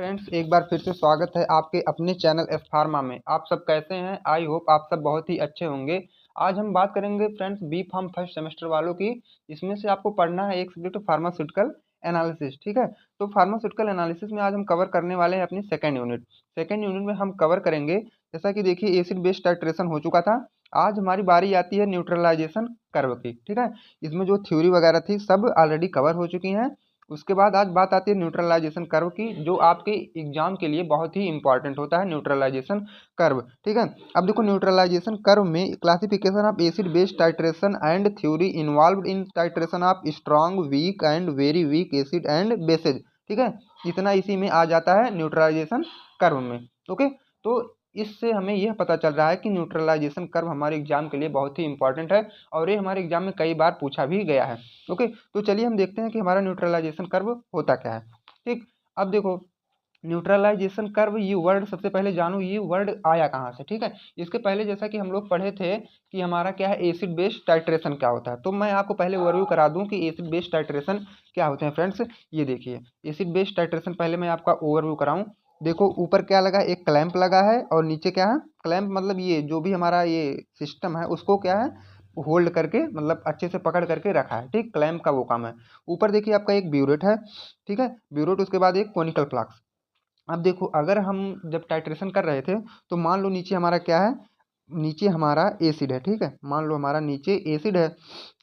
Friends, एक बार फिर से स्वागत है आपके अपने चैनल एस फार्मा में। आप सब कैसे हैं? आई होप आप सब बहुत ही अच्छे होंगे। आज हम बात करेंगे friends B pharm first semester वालों की। इसमें से आपको पढ़ना है एक सब्जेक्ट फार्मास्यूटिकल एनालिसिस। ठीक है, तो फार्मास्यूटिकल एनालिसिस में आज हम कवर करने वाले हैं अपनी सेकेंड यूनिट। सेकेंड यूनिट में हम कवर करेंगे, जैसा कि देखिए एसिड बेस टाइट्रेशन हो चुका था। आज हमारी बारी आती है न्यूट्रलाइजेशन कर्व की। ठीक है, इसमें जो थ्योरी वगैरह थी सब ऑलरेडी कवर हो चुकी हैं। उसके बाद आज बात आती है न्यूट्रलाइजेशन कर्व की, जो आपके एग्जाम के लिए बहुत ही इंपॉर्टेंट होता है न्यूट्रलाइजेशन कर्व। ठीक है, अब देखो न्यूट्रलाइजेशन कर्व में classification of acid base titration and theory involved in titration of strong, weak and very weak acid and bases. ठीक है, इतना इसी में आ जाता है न्यूट्रलाइजेशन कर्व में। ओके, तो इससे हमें यह पता चल रहा है कि न्यूट्रलाइजेशन कर्व हमारे एग्जाम के लिए बहुत ही इंपॉर्टेंट है और ये हमारे एग्जाम में कई बार पूछा भी गया है। ओके, तो चलिए हम देखते हैं कि हमारा न्यूट्रलाइजेशन कर्व होता क्या है। ठीक, अब देखो न्यूट्रलाइजेशन कर्व, ये वर्ड सबसे पहले जानो, ये वर्ड आया कहाँ से। ठीक है, इसके पहले जैसा कि हम लोग पढ़े थे कि हमारा क्या है एसिड बेस टाइट्रेशन क्या होता है, तो मैं आपको पहले ओवरव्यू करा दूं कि एसिड बेस टाइट्रेशन क्या होते हैं। फ्रेंड्स, ये देखिए एसिड बेस टाइट्रेशन, पहले मैं आपका ओवरव्यू कराऊं। देखो ऊपर क्या लगा है, एक क्लैंप लगा है और नीचे क्या है, क्लैंप मतलब ये जो भी हमारा ये सिस्टम है उसको क्या है होल्ड करके, मतलब अच्छे से पकड़ करके रखा है। ठीक, क्लैंप का वो काम है। ऊपर देखिए आपका एक ब्यूरेट है। ठीक है, ब्यूरेट, उसके बाद एक कोनिकल फ्लास्क। अब देखो अगर हम जब टाइट्रेशन कर रहे थे तो मान लो नीचे हमारा क्या है, नीचे हमारा एसिड है। ठीक है, मान लो हमारा नीचे एसिड है,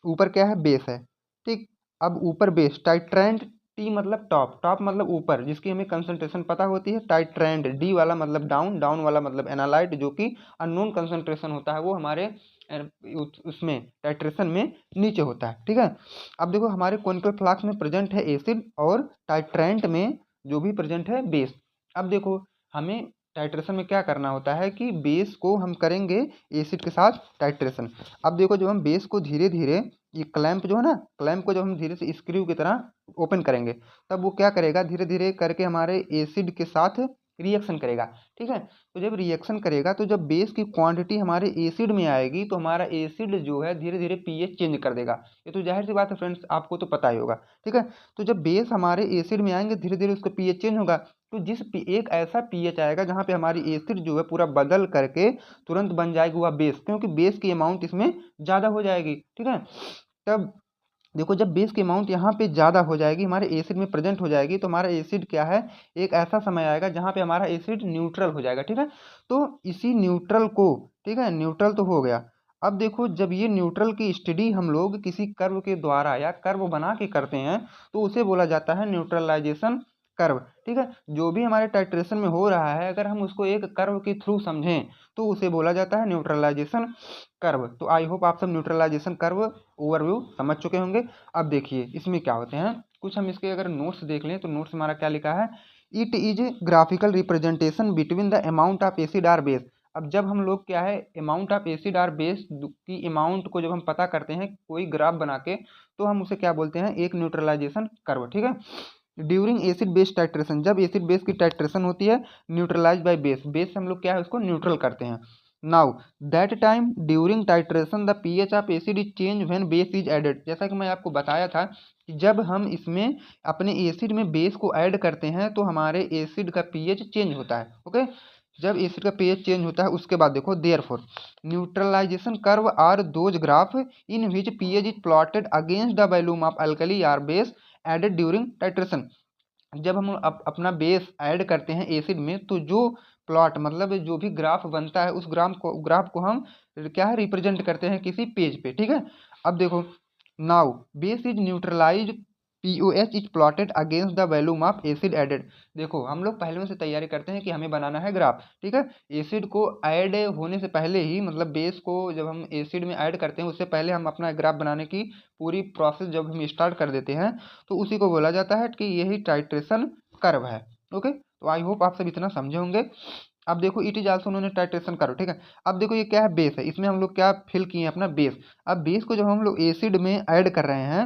ऊपर क्या है, बेस है। ठीक, अब ऊपर बेस टाइट्रेंड, टी मतलब टॉप, टॉप मतलब ऊपर, जिसकी हमें कंसंट्रेशन पता होती है। टाइट्रेंड, डी वाला मतलब डाउन, डाउन वाला मतलब एनालाइट, जो कि अननोन कंसंट्रेशन होता है, वो हमारे उसमें टाइट्रेशन में नीचे होता है। ठीक है, अब देखो हमारे कोनिकल फ्लास्क में प्रेजेंट है एसिड और टाइट्रेंट में जो भी प्रेजेंट है बेस। अब देखो हमें टाइट्रेशन में क्या करना होता है कि बेस को हम करेंगे एसिड के साथ टाइट्रेशन। अब देखो जब हम बेस को धीरे धीरे, ये क्लैंप जो है ना, क्लैंप को जब हम धीरे से स्क्रू की तरह ओपन करेंगे, तब वो क्या करेगा, धीरे धीरे करके हमारे एसिड के साथ रिएक्शन करेगा। ठीक है, तो जब रिएक्शन करेगा तो जब बेस की क्वांटिटी हमारे एसिड में आएगी तो हमारा एसिड जो है धीरे धीरे पीएच चेंज कर देगा। ये तो जाहिर सी बात है फ्रेंड्स, आपको तो पता ही होगा। ठीक है, तो जब बेस हमारे एसिड में आएंगे धीरे धीरे उसका पीएच चेंज होगा, तो एक ऐसा पीएच आएगा जहाँ पे हमारी एसिड जो है पूरा बदल करके तुरंत बन जाएगी वह बेस, क्योंकि बेस की अमाउंट इसमें ज़्यादा हो जाएगी। ठीक है, तब देखो जब बेस की अमाउंट यहाँ पे ज़्यादा हो जाएगी, हमारे एसिड में प्रेजेंट हो जाएगी, तो हमारा एसिड क्या है, एक ऐसा समय आएगा जहाँ पे हमारा एसिड न्यूट्रल हो जाएगा। ठीक है, तो इसी न्यूट्रल को, ठीक है न्यूट्रल तो हो गया। अब देखो जब ये न्यूट्रल की स्टडी हम लोग किसी कर्व के द्वारा या कर्व बना के करते हैं तो उसे बोला जाता है न्यूट्रलाइजेशन कर्व। ठीक है, जो भी हमारे टाइट्रेशन में हो रहा है अगर हम उसको एक कर्व के थ्रू समझें तो उसे बोला जाता है न्यूट्रलाइजेशन कर्व। तो आई होप आप सब न्यूट्रलाइजेशन कर्व ओवरव्यू समझ चुके होंगे। अब देखिए इसमें क्या होते हैं, कुछ हम इसके अगर नोट्स देख लें तो नोट्स हमारा क्या लिखा है, it is graphical representation between the amount of acid or base. अब जब हम लोग क्या है amount of acid or base की अमाउंट को जब हम पता करते हैं कोई ग्राफ बना के, तो हम उसे क्या बोलते हैं, एक न्यूट्रलाइजेशन कर्व। ठीक है, ड्यूरिंग एसिड बेस टाइट्रेशन, जब एसिड बेस की टाइट्रेशन होती है, न्यूट्रलाइज बाय बेस, बेस से हम लोग क्या है उसको न्यूट्रल करते हैं। Now that time during titration the pH of acid is change when base is added. जैसा कि मैं आपको बताया था कि जब हम इसमें अपने एसिड में बेस को ऐड करते हैं तो हमारे एसिड का पीएच चेंज होता है। ओके, जब एसिड का पीएच चेंज होता है उसके बाद देखो therefore neutralization curve are those graph in which pH is plotted against the volume of alkali or base added during titration. जब हम अपना बेस ऐड करते हैं एसिड में तो जो प्लॉट मतलब जो भी ग्राफ बनता है उस ग्राफ को हम क्या है रिप्रेजेंट करते हैं किसी पेज पे। ठीक है, अब देखो now base is neutralize pOH is plotted against the volume of acid added. देखो हम लोग पहले से तैयारी करते हैं कि हमें बनाना है ग्राफ। ठीक है, एसिड को ऐड होने से पहले ही, मतलब बेस को जब हम एसिड में ऐड करते हैं उससे पहले हम अपना ग्राफ बनाने की पूरी प्रोसेस जब हम स्टार्ट कर देते हैं तो उसी को बोला जाता है कि यही टाइट्रेशन कर्व है। ओके, तो आई होप आप सब इतना समझे होंगे। अब देखो it is also known as titration curve. ठीक है, अब देखो ये क्या है, बेस है, इसमें हम लोग क्या फिल किए हैं अपना बेस। अब बेस को जब हम लोग एसिड में ऐड कर रहे हैं,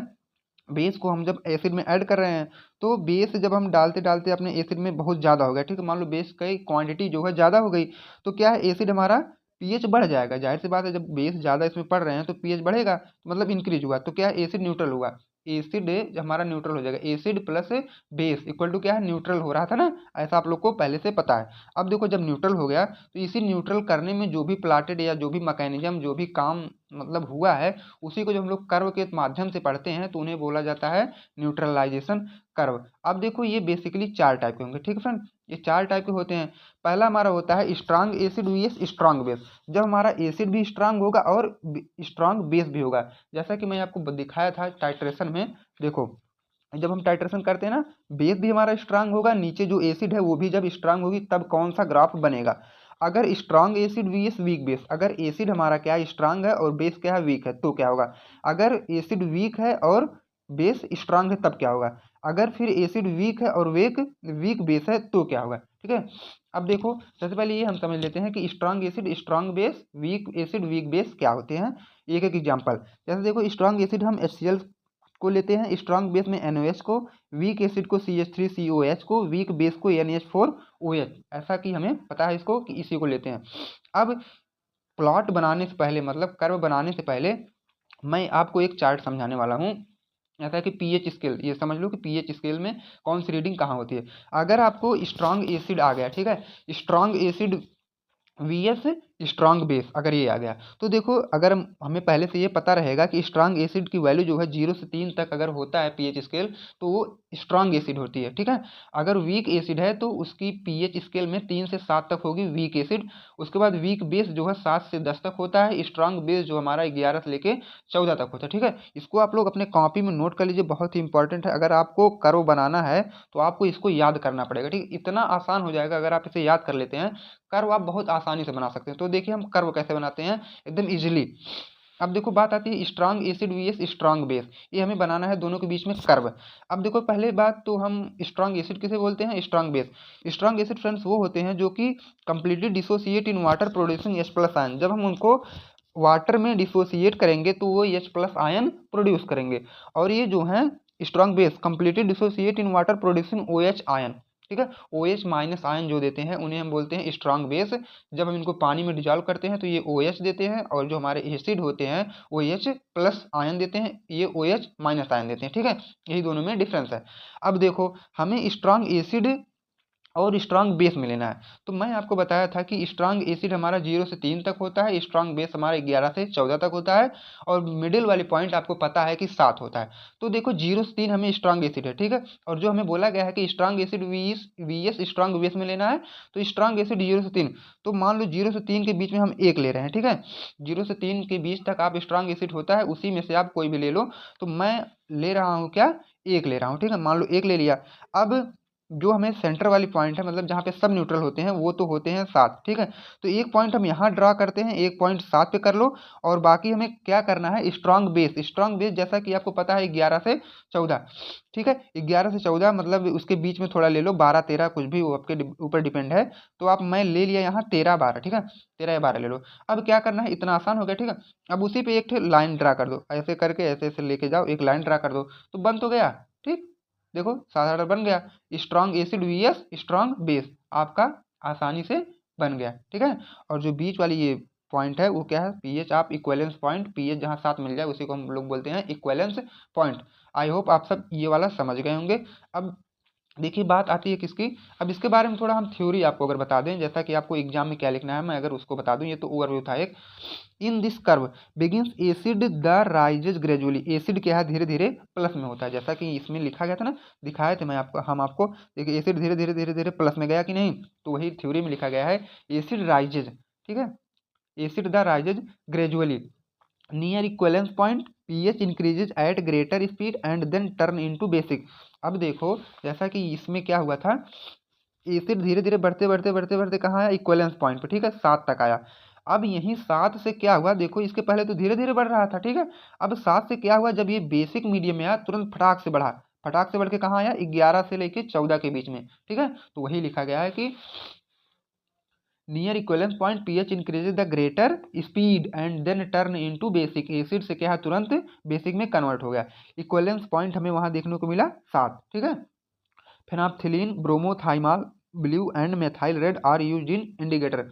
बेस को हम जब एसिड में ऐड कर रहे हैं तो बेस जब हम डालते डालते अपने एसिड में बहुत ज़्यादा हो गया, ठीक है, मान लो बेस की क्वांटिटी जो है ज़्यादा हो गई, तो क्या है एसिड हमारा पीएच बढ़ जाएगा। जाहिर सी बात है जब बेस ज़्यादा इसमें पड़ रहे हैं तो पीएच बढ़ेगा, तो मतलब इंक्रीज हुआ, तो क्या है एसिड न्यूट्रल हुआ। एसिड हमारा न्यूट्रल हो जाएगा, acid plus base equal to क्या है, न्यूट्रल हो रहा था ना, ऐसा आप लोग को पहले से पता है। अब देखो जब न्यूट्रल हो गया तो इसी न्यूट्रल करने में जो भी प्लाटेड या जो भी मैकेनिज्म जो भी काम मतलब हुआ है, उसी को जब हम लोग कर्व के माध्यम से पढ़ते हैं तो उन्हें बोला जाता है न्यूट्रलाइजेशन कर्व। अब देखो ये बेसिकली 4 टाइप के होंगे, ठीक है फ्रेंड, ये 4 टाइप के होते हैं। पहला हमारा होता है strong acid vs strong base, जब हमारा एसिड भी स्ट्रांग होगा और स्ट्रांग बेस भी होगा, जैसा कि मैं आपको दिखाया था टाइट्रेशन में। देखो जब हम टाइट्रेशन करते हैं ना, बेस भी हमारा स्ट्रांग होगा, नीचे जो एसिड है वो भी जब स्ट्रांग होगी तब कौन सा ग्राफ बनेगा। अगर strong acid VS weak base, अगर एसिड हमारा क्या है स्ट्रांग है और बेस क्या है वीक है तो क्या होगा। अगर एसिड वीक है और बेस स्ट्रांग है तब क्या होगा। अगर फिर एसिड वीक है और वीक बेस है तो क्या होगा, ठीक है। अब देखो सबसे पहले ये हम समझ लेते हैं कि strong acid strong base weak acid weak base क्या होते हैं। एक एक एग्जांपल, जैसे देखो स्ट्रांग एसिड हम HCl को लेते हैं, स्ट्रांग बेस में NOH को, वीक एसिड को CH3COH को, वीक बेस को NH4OH, ऐसा कि हमें पता है इसको कि इसी को लेते हैं। अब प्लॉट बनाने से पहले मतलब कर्व बनाने से पहले मैं आपको एक चार्ट समझाने वाला हूँ, ऐसा कि पीएच स्केल, ये समझ लो कि पीएच स्केल में कौन सी रीडिंग कहाँ होती है। अगर आपको स्ट्रांग एसिड आ गया, ठीक है, strong acid vs strong base अगर ये आ गया तो देखो अगर हमें पहले से ये पता रहेगा कि स्ट्रांग एसिड की वैल्यू जो है 0 से 3 तक अगर होता है पीएच स्केल तो वो स्ट्रांग एसिड होती है, ठीक है। अगर वीक एसिड है तो उसकी पीएच स्केल में 3 से 7 तक होगी वीक एसिड। उसके बाद वीक बेस जो है 7 से 10 तक होता है, स्ट्रांग बेस जो हमारा 11 से लेके 14 तक होता है, ठीक है। इसको आप लोग अपने कॉपी में नोट कर लीजिए, बहुत ही इंपॉर्टेंट है। अगर आपको कर्व बनाना है तो आपको इसको याद करना पड़ेगा, ठीक, इतना आसान हो जाएगा अगर आप इसे याद कर लेते हैं, कर्व आप बहुत आसानी से बना सकते हैं। तो देखिए हम कर्व कैसे बनाते हैं एकदम इजीली। अब देखो बात आती है strong acid vs strong base, ये हमें बनाना है दोनों के बीच में कर्व। अब देखो पहले बात तो हम स्ट्रांग एसिड किसे बोलते हैं, strong base. Strong acid friends वो होते हैं जो कि completely dissociate in water producing H+ ion, जब हम उनको वाटर में डिसोसिएट करेंगे तो वो H+ आयन प्रोड्यूस करेंगे। और ये जो है strong base completely dissociate in water producing OH ion, ठीक है, OH- आयन जो देते हैं उन्हें हम बोलते हैं स्ट्रांग बेस। जब हम इनको पानी में डिजॉल्व करते हैं तो ये OH देते हैं, और जो हमारे एसिड होते हैं वो H+ आयन देते हैं, ये OH- आयन देते हैं, ठीक है। यही दोनों में डिफरेंस है। अब देखो हमें स्ट्रांग एसिड और स्ट्रांग बेस में लेना है, तो मैं आपको बताया था कि स्ट्रांग एसिड हमारा 0 से 3 तक होता है, स्ट्रांग बेस हमारा 11 से 14 तक होता है, और मिडिल वाली पॉइंट आपको पता है कि 7 होता है। तो देखो 0 से 3 हमें स्ट्रांग एसिड है, ठीक है, और जो हमें बोला गया है कि strong acid vs strong base में लेना है, तो स्ट्रांग एसिड 0 से 3, तो मान लो 0 से 3 के बीच में हम 1 ले रहे हैं, ठीक है। 0 से 3 के बीच तक आप स्ट्रांग एसिड होता है, उसी में से आप कोई भी ले लो। तो मैं ले रहा हूँ क्या, 1 ले रहा हूँ, ठीक है, मान लो 1 ले लिया। अब जो हमें सेंटर वाली पॉइंट है मतलब जहाँ पे सब न्यूट्रल होते हैं वो तो होते हैं 7, ठीक है। तो एक पॉइंट हम यहाँ ड्रा करते हैं, एक पॉइंट 7 पे कर लो, और बाकी हमें क्या करना है स्ट्रांग बेस। स्ट्रांग बेस जैसा कि आपको पता है 11 से 14, ठीक है, 11 से 14 मतलब उसके बीच में थोड़ा ले लो, 12 13 कुछ भी वो आपके ऊपर डिपेंड है। तो आप मैं ले लिया यहाँ 13 12, ठीक है, 13 या 12 ले लो। अब क्या करना है, इतना आसान हो गया, ठीक है। अब उसी पे एक लाइन ड्रा कर दो, ऐसे करके ऐसे ऐसे लेके जाओ, एक लाइन ड्रा कर दो, तो बन तो गया, ठीक। देखो साधारण बन गया, strong acid vs strong base आपका आसानी से बन गया, ठीक है। और जो बीच वाली ये पॉइंट है वो क्या है, पीएच, आप इक्वेलेंस पॉइंट, पीएच जहाँ 7 मिल जाए उसी को हम लोग बोलते हैं इक्वेलेंस पॉइंट। आई होप आप सब ये वाला समझ गए होंगे। अब देखिए बात आती है किसकी, अब इसके बारे में थोड़ा हम थ्योरी आपको अगर बता दें, जैसा कि आपको एग्जाम में क्या लिखना है मैं अगर उसको बता दूं, ये तो ओवरव्यू था एक। In this curve begins acid the rises gradually, acid क्या है धीरे धीरे प्लस में होता है, जैसा कि इसमें लिखा गया था ना, दिखाए थे मैं आपको, हम आपको देखिए एसिड धीरे धीरे धीरे धीरे प्लस में गया कि नहीं, तो वही थ्योरी में लिखा गया है एसिड राइजेज, ठीक है, acid the rises gradually near equivalence point, pH increases at greater speed and then turn into basic. अब देखो जैसा कि इसमें क्या हुआ था, एसिड धीरे धीरे बढ़ते बढ़ते बढ़ते बढ़ते कहाँ आया, इक्वलेंस पॉइंट पे, ठीक है, 7 तक आया। अब यहीं 7 से क्या हुआ, देखो इसके पहले तो धीरे धीरे बढ़ रहा था, ठीक है। अब 7 से क्या हुआ, जब ये बेसिक मीडियम में आया तुरंत फटाक से बढ़ा, फटाक से बढ़ के कहाँ आया, 11 से लेके 14 के बीच में, ठीक है। तो वही लिखा गया है कि near equivalence point pH increases the greater speed and then turn into basic, acid से क्या है तुरंत बेसिक में कन्वर्ट हो गया। इक्वलेंस पॉइंट हमें वहां देखने को मिला 7, ठीक है। Phenolphthalein bromothymol blue and methyl red are use in indicator,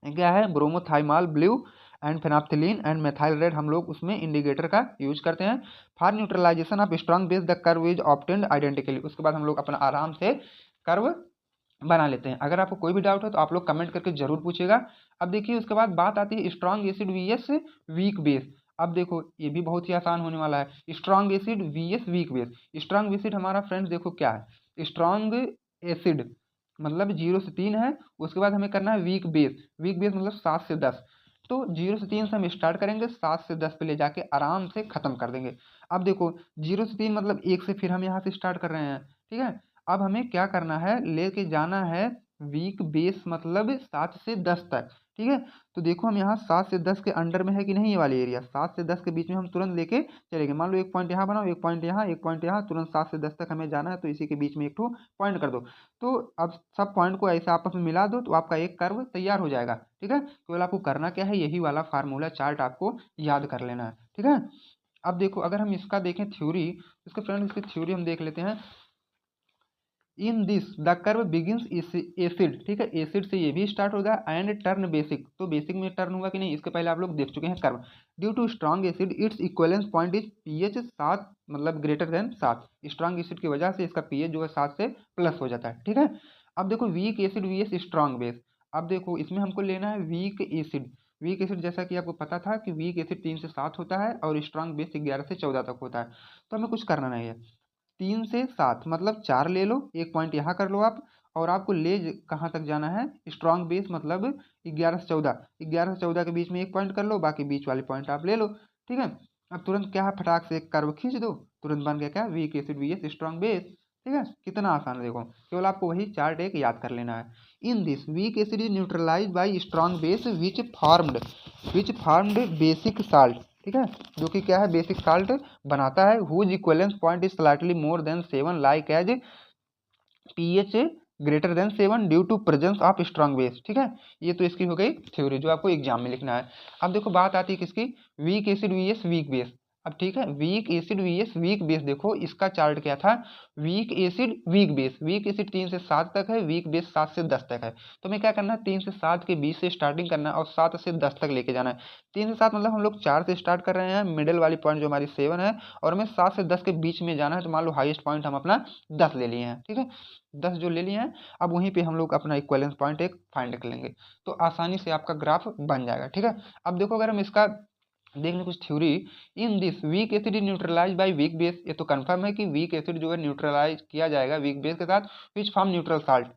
क्या है bromothymol blue and phenolphthalein and methyl red हम लोग उसमें इंडिकेटर का यूज करते हैं। For neutralization of strong base the curve is obtained identically. उसके बाद हम लोग अपना आराम से कर्व बना लेते हैं। अगर आपको कोई भी डाउट हो तो आप लोग कमेंट करके जरूर पूछेगा। अब देखिए उसके बाद बात आती है strong acid VS weak base. अब देखो ये भी बहुत ही आसान होने वाला है। Strong acid VS weak base. Strong acid हमारा फ्रेंड्स देखो क्या है, स्ट्रॉन्ग एसिड मतलब 0 से 3 है। उसके बाद हमें करना है वीक बेस। वीक बेस मतलब 7 से 10। तो 0 से 3 से हम स्टार्ट करेंगे, 7 से 10 पे ले जाके आराम से खत्म कर देंगे। अब देखो 0 से 3 मतलब 1 से फिर हम यहाँ से स्टार्ट कर रहे हैं, ठीक है। अब हमें क्या करना है, लेके जाना है वीक बेस मतलब 7 से 10 तक, ठीक है। तो देखो हम यहाँ 7 से 10 के अंडर में है कि नहीं, ये वाली एरिया 7 से 10 के बीच में हम तुरंत लेके चलेंगे। मान लो एक पॉइंट यहाँ बनाओ, एक पॉइंट यहाँ, एक पॉइंट यहाँ, तुरंत 7 से 10 तक हमें जाना है, तो इसी के बीच में एक ठो पॉइंट कर दो। तो अब सब पॉइंट को ऐसे आपस में मिला दो तो आपका एक कर्व तैयार हो जाएगा, ठीक है। केवल आपको करना क्या है, यही वाला फार्मूला चार्ट आपको याद कर लेना है, ठीक है। अब देखो अगर हम इसका देखें थ्योरी, इसके फ्रेंड इसकी थ्योरी हम देख लेते हैं। In this the curve begins acid, ठीक है, एसिड से ये भी स्टार्ट होगा एंड टर्न बेसिक। तो बेसिक में टर्न होगा कि नहीं, इसके पहले आप लोग देख चुके हैं curve. Due to strong acid its equivalence point is pH 7 मतलब ग्रेटर देन 7। स्ट्रॉन्ग एसिड की वजह से इसका पीएच जो है 7 से प्लस हो जाता है, ठीक है। अब देखो weak acid vs strong base. अब देखो इसमें हमको लेना है वीक एसिड। वीक एसिड जैसा कि आपको पता था कि वीक एसिड 3 से 7 होता है और स्ट्रॉन्ग बेस 11 से 14 तक होता है। तो हमें कुछ करना नहीं है, 3 से 7 मतलब 4 ले लो, एक पॉइंट यहाँ कर लो आप। और आपको कहाँ तक जाना है, स्ट्रॉन्ग बेस मतलब 11 से 14। 11 से 14 के बीच में एक पॉइंट कर लो, बाकी बीच वाले पॉइंट आप ले लो, ठीक है। अब तुरंत क्या है, फटाक से एक कर्व खींच दो, तुरंत बन गया क्या, weak acid vs strong base, ठीक है। कितना आसान है देखो, केवल आपको वही चार्ट एक याद कर लेना है। In this weak acid is neutralize by strong base which formed basic salt, ठीक है, जो कि क्या है, बेसिक साल्ट बनाता है। Whose equivalence point is slightly more than 7 like as pH greater than 7 due to presence of strong base, ठीक है। ये तो इसकी हो गई थ्योरी जो आपको एग्जाम में लिखना है। अब देखो बात आती है किसकी, weak acid VS weak base. अब ठीक है, weak acid VS weak base, देखो इसका चार्ट क्या था, weak acid weak base. Weak acid 3 से 7 तक है, वीक बेस 7 से 10 तक है। तो हमें क्या करना है, 3 से 7 के बीच से स्टार्टिंग करना है और 7 से 10 तक लेके जाना है। 3 से 7 मतलब हम लोग 4 से स्टार्ट कर रहे हैं, मिडिल वाली पॉइंट जो हमारी 7 है, और हमें 7 से 10 के बीच में जाना है। तो मान लो हाईएस्ट पॉइंट हम अपना 10 ले लिए हैं, ठीक है, 10 जो ले लिए हैं। अब वहीं पे हम लोग अपना इक्वलेंस पॉइंट एक फाइंड कर लेंगे, तो आसानी से आपका ग्राफ बन जाएगा, ठीक है। अब देखो अगर हम इसका देख लें कुछ theory. In this weak acid is neutralize by weak base. ये तो कंफर्म है कि वीक एसिड जो है न्यूट्रलाइज किया जाएगा वीक बेस के साथ, विच फॉर्म न्यूट्रल साल्ट।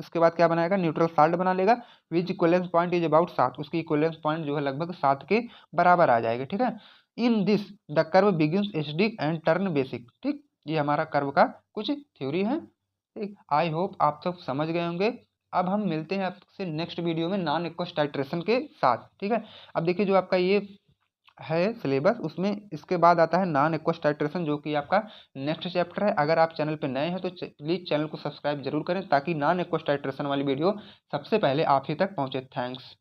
इसके बाद क्या बनाएगा, न्यूट्रल साल्ट बना लेगा। विच इक्वलेंस पॉइंट इज अबाउट 7, उसकी इक्वलेंस पॉइंट जो है लगभग 7 के बराबर आ जाएगा, ठीक है। In this the curve begins acidic and turn basic, ठीक। ये हमारा कर्व का कुछ थ्योरी है, ठीक। आई होप आप सब समझ गए होंगे। अब हम मिलते हैं आपसे नेक्स्ट वीडियो में नॉन एक्वस टाइट्रेशन के साथ, ठीक है। अब देखिए जो आपका ये है सिलेबस, उसमें इसके बाद आता है नॉन एक्वस टाइट्रेशन, जो कि आपका नेक्स्ट चैप्टर है। अगर आप चैनल पर नए हैं तो प्लीज़ चैनल को सब्सक्राइब जरूर करें, ताकि नॉन एक्वस टाइट्रेशन वाली वीडियो सबसे पहले आप ही तक पहुंचे। थैंक्स।